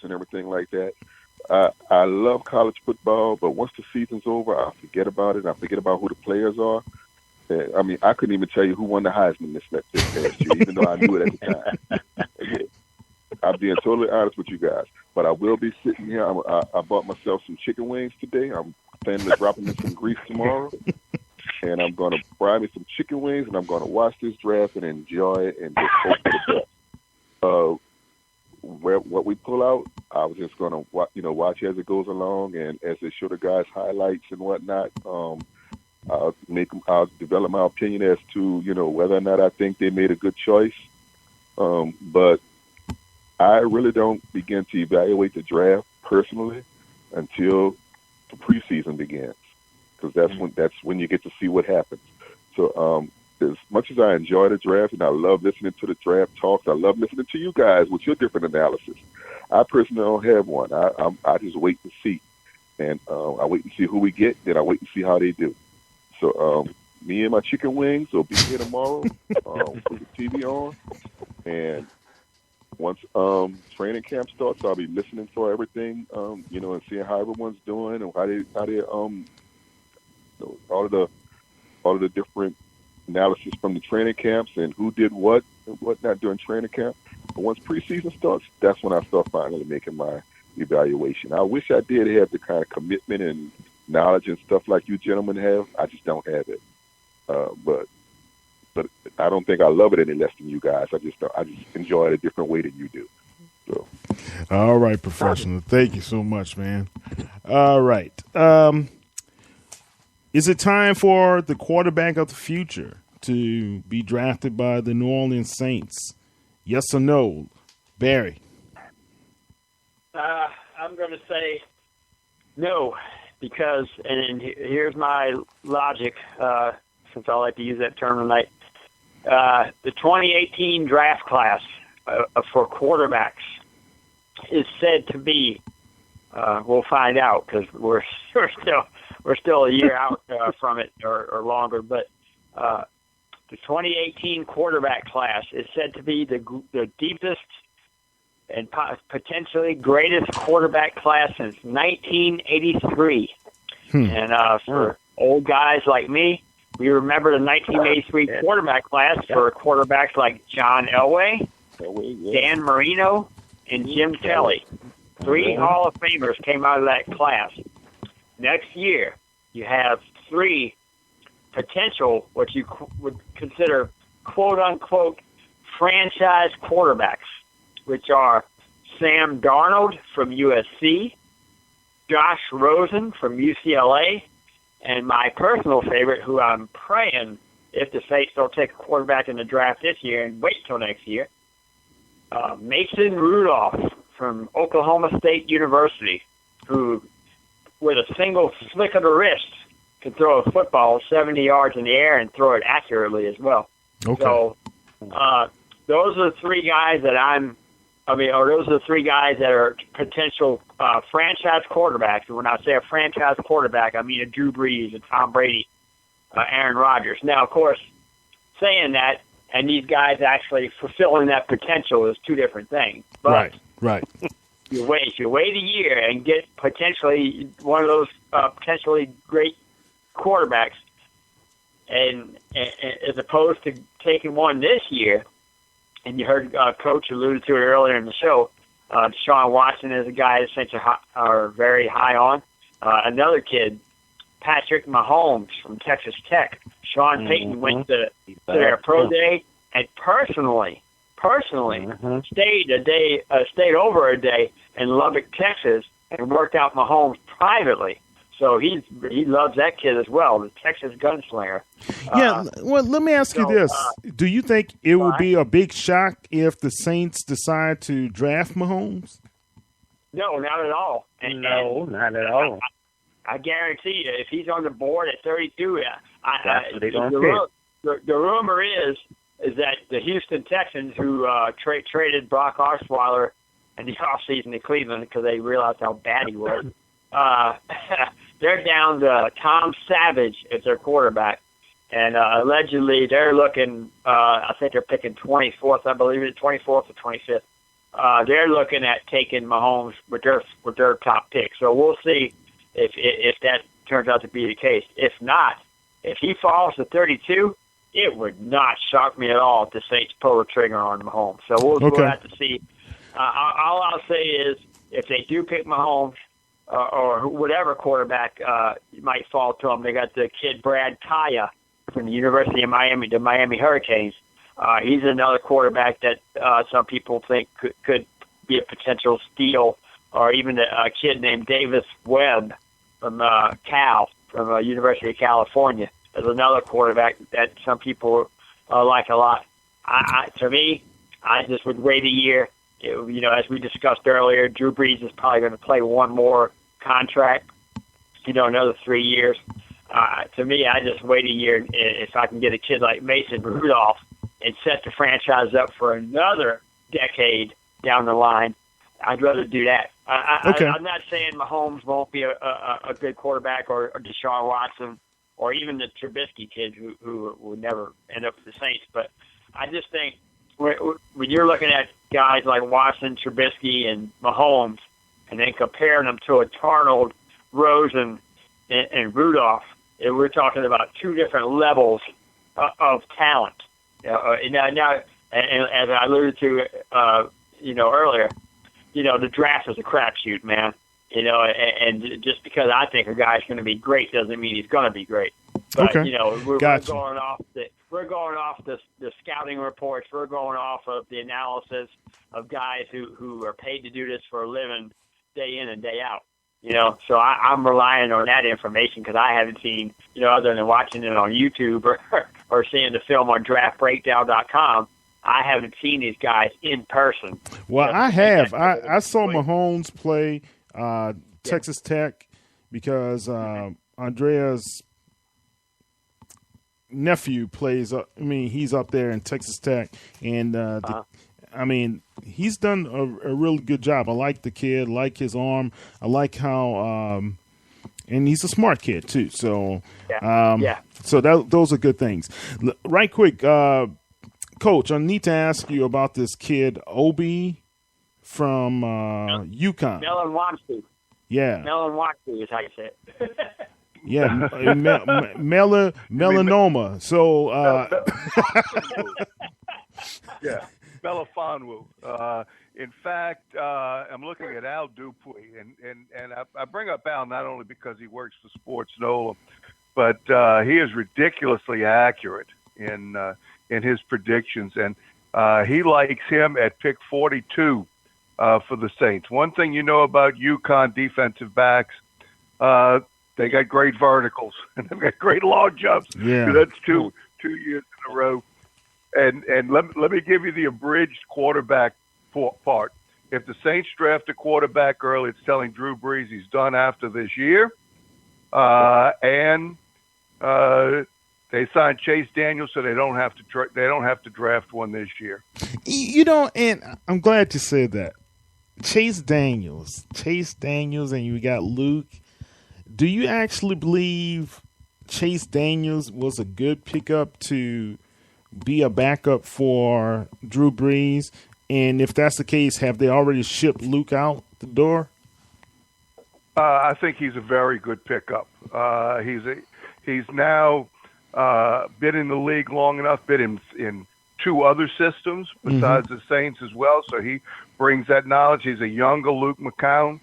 and everything like that. I love college football, but once the season's over, I forget about it. I forget about who the players are. I mean, I couldn't even tell you who won the Heisman this past year, even though I knew it at the time. I'm being totally honest with you guys. But I will be sitting here. I bought myself some chicken wings today. I'm planning to drop them in some grease tomorrow. And I'm going to fry me some chicken wings, and I'm going to watch this draft and enjoy it and just hope for the best. What we pull out, I was just going to watch as it goes along, and as they show the guys highlights and whatnot, I'll develop my opinion as to whether or not I think they made a good choice. But I really don't begin to evaluate the draft personally until the preseason begins, because that's when you get to see what happens. So as much as I enjoy the draft and I love listening to the draft talks, I love listening to you guys with your different analysis. I personally don't have one. I just wait to see, and I wait and see who we get, then I wait and see how they do. So me and my chicken wings will be here tomorrow with the TV on, and once training camp starts, I'll be listening for everything, and seeing how everyone's doing and how they all of the different analysis from the training camps and who did what and what not during training camp. But once preseason starts, that's when I start finally making my evaluation. I wish I did have the kind of commitment and knowledge and stuff like you gentlemen have. I just don't have it. But I don't think I love it any less than you guys. I just enjoy it a different way than you do. So. All right, professional. Thank you so much, man. All right. Is it time for the quarterback of the future to be drafted by the New Orleans Saints? Yes or no? Barry? I'm going to say no, because, and here's my logic, since I like to use that term tonight. The 2018 draft class for quarterbacks is said to be, we'll find out because we're still a year out from it or longer, but the 2018 quarterback class is said to be the deepest and potentially greatest quarterback class since 1983. And for old guys like me, we remember the 1983 quarterback class for quarterbacks like John Elway, Dan Marino, and Jim Kelly. 3 Hall of Famers came out of that class. Next year, you have 3 potential, what you would consider, quote-unquote, franchise quarterbacks, which are Sam Darnold from USC, Josh Rosen from UCLA, and my personal favorite, who I'm praying, if the Saints don't take a quarterback in the draft this year and wait till next year, Mason Rudolph from Oklahoma State University, who, with a single flick of the wrist, can throw a football 70 yards in the air and throw it accurately as well. Okay. So those are the 3 guys that those are the 3 guys that are potential franchise quarterbacks. And when I say a franchise quarterback, I mean a Drew Brees, a Tom Brady, Aaron Rodgers. Now, of course, saying that and these guys actually fulfilling that potential is 2 different things. But right. You wait a year and get potentially one of those potentially great quarterbacks, and as opposed to taking one this year. And you heard Coach alluded to it earlier in the show. Deshaun Watson is a guy that Saints are very high on. Another kid, Patrick Mahomes from Texas Tech. Sean Payton went to their pro day and personally stayed over a day in Lubbock, Texas, and worked out Mahomes privately. So he loves that kid as well, the Texas gunslinger. Well, let me ask you this. Do you think it would be a big shock if the Saints decide to draft Mahomes? No, not at all. Not at all. I guarantee you, if he's on the board at 32, the rumor is that the Houston Texans, who traded Brock Osweiler in the offseason to Cleveland because they realized how bad he was, they're down to Tom Savage as their quarterback. And allegedly they're looking, I think they're picking 24th, I believe it's 24th or 25th they're looking at taking Mahomes with their top pick. So we'll see if that turns out to be the case. If not, if he falls to 32, it would not shock me at all if the Saints pull the trigger on Mahomes. So we'll have to see. All I'll say is if they do pick Mahomes or whatever quarterback might fall to them, they got the kid Brad Kaya from the University of Miami, the Miami Hurricanes. He's another quarterback that some people think could be a potential steal, or even a kid named Davis Webb from University of California. There's another quarterback that some people like a lot. To me, I just would wait a year. As we discussed earlier, Drew Brees is probably going to play one more contract, another 3 years. To me, I just wait a year if I can get a kid like Mason Rudolph and set the franchise up for another decade down the line. I'd rather do that. I'm not saying Mahomes won't be a good quarterback or Deshaun Watson or even the Trubisky kids who will never end up with the Saints. But I just think when you're looking at guys like Watson, Trubisky, and Mahomes, and then comparing them to a Darnold, Rosen, and Rudolph, we're talking about two different levels of talent. Now, and as I alluded to, earlier, the draft is a crapshoot, man. And just because I think a guy's going to be great doesn't mean he's going to be great. But, we're going off the scouting reports. We're going off of the analysis of guys who are paid to do this for a living day in and day out. So I'm relying on that information because I haven't seen, other than watching it on YouTube or seeing the film on draftbreakdown.com, I haven't seen these guys in person. Well, I have. I saw Mahomes play Texas Tech because Andrea's nephew plays. He's up there in Texas Tech, and he's done a really good job. I like the kid, like his arm. I like how, and he's a smart kid too. So, So those are good things. Right quick, Coach, I need to ask you about this kid, Obi from UConn. Melon-Wamsky. Yeah. Melon-Wamsky is how you say it. Yeah, melanoma. So, yeah, Melifonwu. In fact, I'm looking at Al Dupuy, and I bring up Al not only because he works for Sports NOLA, but he is ridiculously accurate in his predictions, and he likes him at pick 42 for the Saints. One thing you know about UConn defensive backs, they got great verticals and they've got great long jumps. Yeah, that's two years in a row. And let me give you the abridged quarterback part. If the Saints draft a quarterback early, it's telling Drew Brees he's done after this year, and they signed Chase Daniels, so they don't have to draft one this year. And I'm glad you said that. Chase Daniels, and you got Luke. Do you actually believe Chase Daniels was a good pickup to be a backup for Drew Brees? And if that's the case, have they already shipped Luke out the door? I think he's a very good pickup. He's now been in the league long enough, been in two other systems besides the Saints as well, so he brings that knowledge. He's a younger Luke McCown,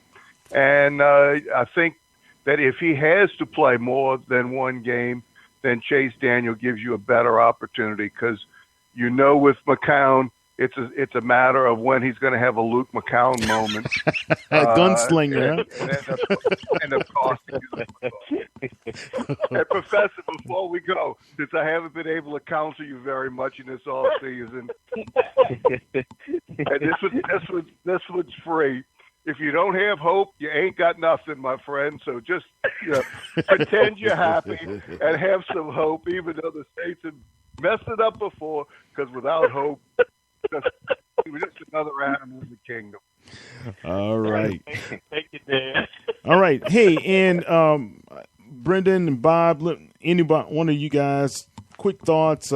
and I think that if he has to play more than one game, then Chase Daniel gives you a better opportunity because with McCown, it's a matter of when he's going to have a Luke McCown moment. Gunslinger. And of course, and Professor, before we go, since I haven't been able to counsel you very much in this off season, and this one's free. If you don't have hope, you ain't got nothing, my friend. So just pretend you're happy and have some hope, even though the States have messed it up before, because without hope, we're just another animal in the kingdom. All right. Thank you, Dan. All right. Hey, and Brendan and Bob, anybody, one of you guys, quick thoughts.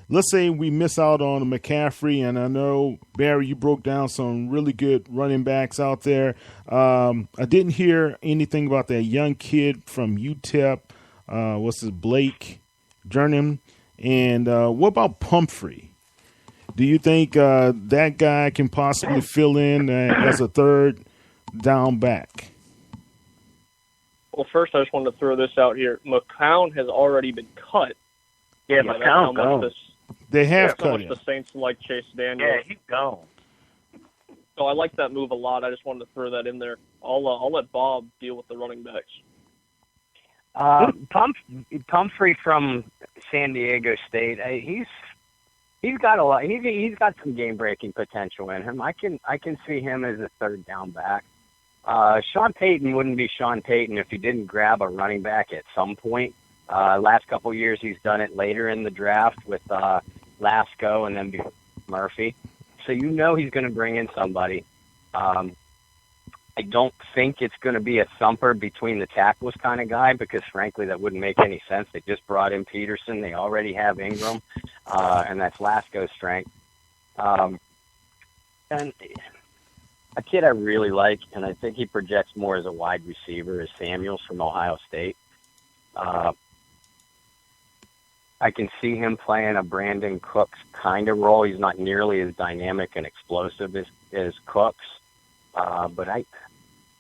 let's say we miss out on McCaffrey, and I know, Barry, you broke down some really good running backs out there. I didn't hear anything about that young kid from UTEP. What's his, Blake Jernham? And what about Pumphrey? Do you think that guy can possibly fill in as a third down back? Well, first, I just wanted to throw this out here. McCown has already been cut. Yeah, McCown's gone. They have cut much him. The Saints like Chase Daniel. Yeah, he's gone. So I like that move a lot. I just wanted to throw that in there. I'll let Bob deal with the running backs. Pumphrey from San Diego State. He's got a lot. He's got some game breaking potential in him. I can see him as a third down back. Sean Payton wouldn't be Sean Payton if he didn't grab a running back at some point. Last couple of years, he's done it later in the draft with Lasco and then Murphy. So you know he's going to bring in somebody. I don't think it's going to be a thumper between the tackles kind of guy because, frankly, that wouldn't make any sense. They just brought in Peterson. They already have Ingram, and that's Lasco's strength. And a kid I really like, and I think he projects more as a wide receiver, is Samuels from Ohio State. I can see him playing a Brandon Cooks kind of role. He's not nearly as dynamic and explosive as Cooks. But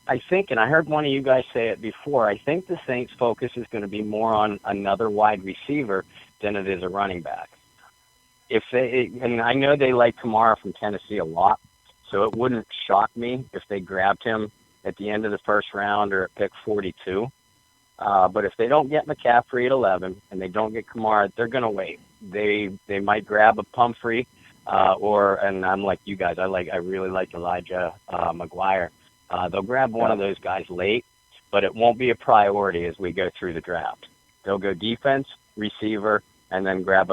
I think, and I heard one of you guys say it before, I think the Saints' focus is going to be more on another wide receiver than it is a running back. And I know they like Kamara from Tennessee a lot, so it wouldn't shock me if they grabbed him at the end of the first round or at pick 42. But if they don't get McCaffrey at 11 and they don't get Kamara, they're going to wait. They might grab a Pumphrey, and I'm like you guys. I really like Elijah McGuire. They'll grab one of those guys late, but it won't be a priority as we go through the draft. They'll go defense, receiver, and then grab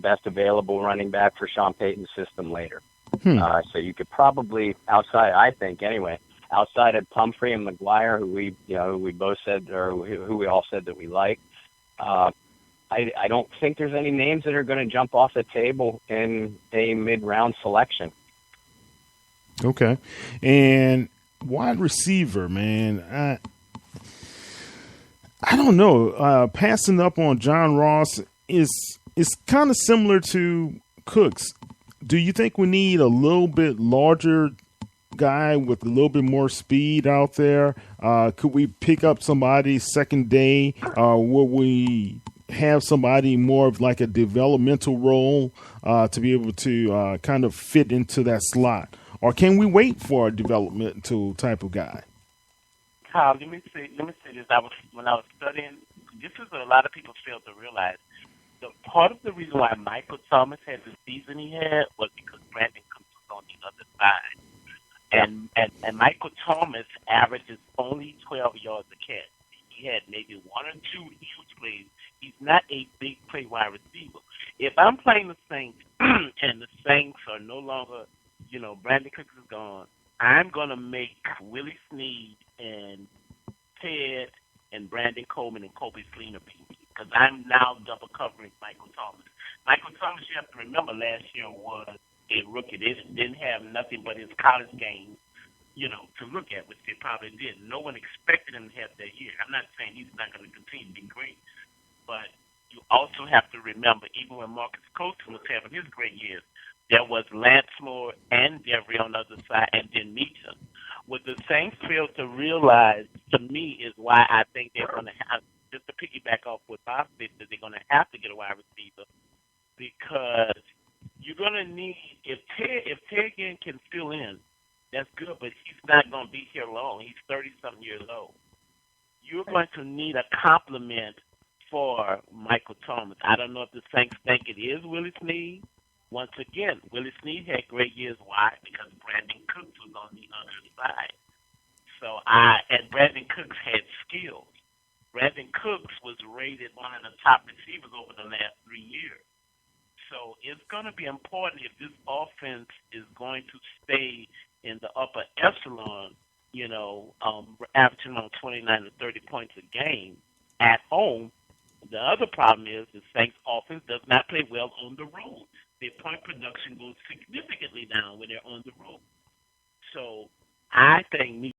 best available running back for Sean Payton's system later. So you could probably outside of Pumphrey and McGuire, who we both said, or who we all said that we like. I don't think there's any names that are going to jump off the table in a mid-round selection. Okay. And wide receiver, man, I don't know. Passing up on John Ross is kind of similar to Cooks. Do you think we need a little bit larger guy with a little bit more speed out there? Could we pick up somebody second day? Would we have somebody more of like a developmental role to be able to kind of fit into that slot? Or can we wait for a developmental type of guy? Kyle, let me say this. When I was studying, this is what a lot of people fail to realize. The part of the reason why Michael Thomas had the season he had was because Brandon Cooks was on the other side. And Michael Thomas averages only 12 yards a catch. He had maybe one or two huge plays. He's not a big play wide receiver. If I'm playing the Saints and the Saints are no longer, Brandon Cooks is gone, I'm going to make Willie Snead and Ted and Brandon Coleman and Kobe Fleener beat me because I'm now double covering Michael Thomas. Michael Thomas, you have to remember, last year was a rookie. They didn't have nothing but his college game, to look at, which they probably did. No one expected him to have that year. I'm not saying he's not going to continue to be great, but you also have to remember, even when Marcus Colston was having his great years, there was Lance Moore and Devery on the other side, and then Meacham. What the Saints fail to realize, to me, is why I think they're going to have, just to piggyback off what Bob said, that they're going to have to get a wide receiver, because you're going to need, if Ted Ginn can fill in, that's good, but he's not going to be here long. He's 30-something years old. You're going to need a complement for Michael Thomas. I don't know if the Saints think it is Willie Snead. Once again, Willie Snead had great years. Why? Because Brandon Cooks was on the other side. And Brandon Cooks had skills. Brandon Cooks was rated one of the top receivers over the last 3 years. So it's going to be important if this offense is going to stay in the upper echelon, averaging on 29 to 30 points a game at home, The other problem is the Saints offense does not play well on the road. Their point production goes significantly down when they're on the road. So I think